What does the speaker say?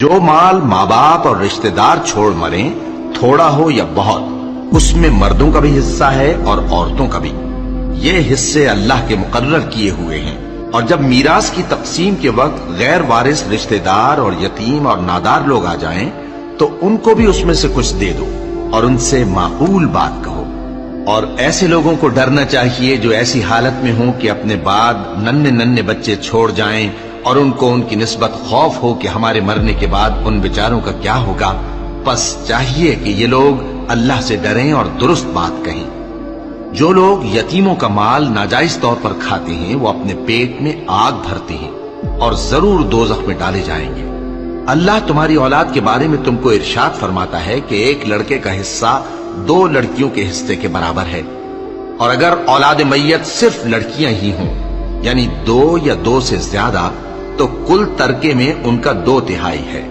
جو مال ماں باپ اور رشتہ دار چھوڑ مریں، تھوڑا ہو یا بہت، اس میں مردوں کا بھی حصہ ہے اور عورتوں کا بھی۔ یہ حصے اللہ کے مقرر کیے ہوئے ہیں، اور جب میراث کی تقسیم کے وقت غیر وارث رشتہ دار اور یتیم اور نادار لوگ آ جائیں تو ان کو بھی اس میں سے کچھ دے دو اور ان سے معقول بات کہو۔ اور ایسے لوگوں کو ڈرنا چاہیے جو ایسی حالت میں ہوں کہ اپنے بعد ننھے ننھے بچے چھوڑ جائیں اور ان کو ان کی نسبت خوف ہو کہ ہمارے مرنے کے بعد ان بیچاروں کا کیا ہوگا۔ پس چاہیے کہ یہ لوگ اللہ سے ڈریں اور درست بات کہیں۔ جو لوگ یتیموں کا مال ناجائز طور پر کھاتے ہیں وہ اپنے پیٹ میں آگ بھرتے ہیں اور ضرور دوزخ میں ڈالے جائیں گے۔ اللہ تمہاری اولاد کے بارے میں تم کو ارشاد فرماتا ہے کہ ایک لڑکے کا حصہ 2 لڑکیوں کے حصے کے برابر ہے، اور اگر اولاد میت صرف لڑکیاں ہی ہوں یعنی 2 یا 2 سے زیادہ تو کل ترکے میں ان کا 2 تہائی ہے۔